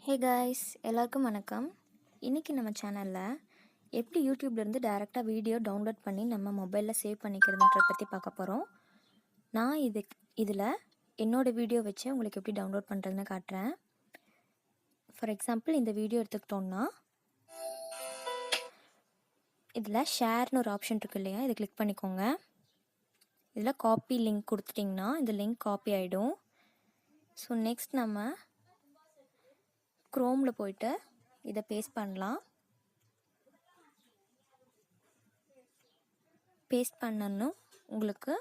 Hey guys, எல்லாருக்கும் வணக்கம். இன்றைக்கி நம்ம சேனலில் எப்படி யூடியூப்லேருந்து டைரெக்டாக வீடியோ டவுன்லோட் பண்ணி நம்ம மொபைலில் சேவ் பண்ணிக்கிறதுன்ற பற்றி பார்க்க போகிறோம். நான் இதில் என்னோடய வீடியோ வச்சு உங்களுக்கு எப்படி டவுன்லோட் பண்ணுறதுன்னு காட்டுறேன். ஃபார் எக்ஸாம்பிள் இந்த வீடியோ எடுத்துக்கிட்டோன்னா இதில் ஷேர்னு ஒரு ஆப்ஷன் இருக்குது இல்லையா, இதை கிளிக் பண்ணிக்கோங்க. இதில் காப்பி லிங்க் கொடுத்துட்டிங்கன்னா இந்த லிங்க் காப்பி ஆகிடும். ஸோ நெக்ஸ்ட் நம்ம க்ரோமில் போய்ட்டு இதை பேஸ்ட் பண்ணலாம். பேஸ்ட் பண்ணணும் உங்களுக்கு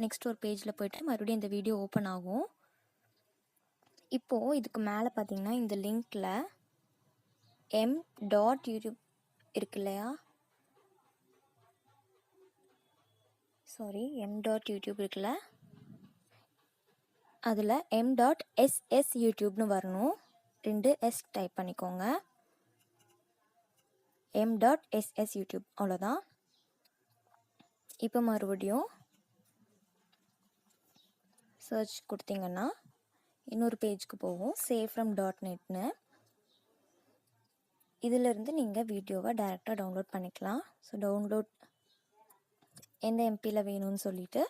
நெக்ஸ்ட் ஒரு பேஜில் போய்ட்டு மறுபடியும் இந்த வீடியோ ஓப்பன் ஆகும். இப்போது இதுக்கு மேலே பார்த்தீங்கன்னா இந்த லிங்க்கில் m.youtube இருக்கு இல்லையா, m.youtube இருக்குல்ல, அதில் m.ss யூடியூப்னு வரணும். 2 S டைப் பண்ணிக்கோங்க. m.ss யூடியூப், அவ்வளோதான். இப்போ மறுபடியும் சர்ச் கொடுத்தீங்கன்னா இன்னொரு பேஜுக்கு போகும், சேவ் ஃப்ரம் .netன்னு. இதிலிருந்து நீங்கள் வீடியோவை டைரெக்டாக டவுன்லோட் பண்ணிக்கலாம். ஸோ டவுன்லோட் எந்த எம்பியில் வேணும்னு சொல்லிவிட்டு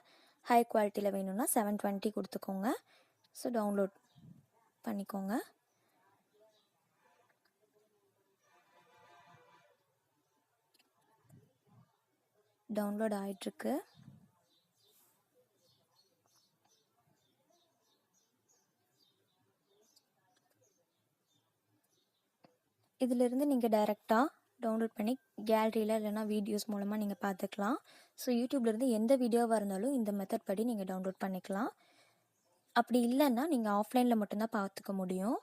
ஹை குவாலிட்டியில் வேணும்னா 720 கொடுத்துக்கோங்க. ஸோ டவுன்லோட் பண்ணிக்கோங்க. டவுன்லோட் ஆகிட்டுருக்கு. இதிலிருந்து நீங்கள் டைரெக்டாக டவுன்லோட் பண்ணி கேலரியில் இல்லைனா வீடியோஸ் மூலமாக நீங்கள் பார்த்துக்கலாம். ஸோ யூடியூப்லேருந்து எந்த வீடியோவாக இருந்தாலும் இந்த மெத்தட் படி நீங்கள் டவுன்லோட் பண்ணிக்கலாம். அப்படி இல்லைன்னா நீங்கள் ஆஃப்லைனில் மட்டும்தான் பார்த்துக்க முடியும்.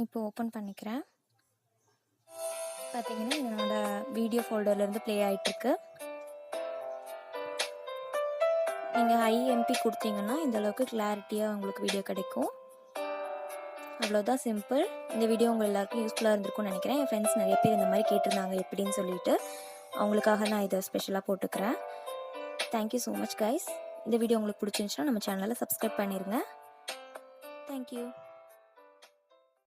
இப்போ ஓப்பன் பண்ணிக்கிறேன். பார்த்தீங்கன்னா என்னோடய வீடியோ ஃபோல்டர்லேருந்து ப்ளே ஆகிட்டுருக்கு. நீங்கள் ஹை எம்பி கொடுத்தீங்கன்னா இந்தளவுக்கு கிளாரிட்டியாக உங்களுக்கு வீடியோ கிடைக்கும். அவ்வளோதான், சிம்பிள். இந்த வீடியோ உங்கள் எல்லாருக்கும் யூஸ்ஃபுல்லாக இருந்திருக்கும்னு நினைக்கிறேன். என் ஃப்ரெண்ட்ஸ் நிறைய பேர் இந்த மாதிரி கேட்டிருந்தாங்க எப்படின்னு சொல்லிட்டு, அவங்களுக்காக நான் இதை ஸ்பெஷலாக போட்டுக்கிறேன். Thank you so much guys. இந்த வீடியோ உங்களுக்கு பிடிச்சிருந்துச்சுன்னா நம்ம சேனலை சப்ஸ்கிரைப் பண்ணிடுங்க. தேங்க்யூ.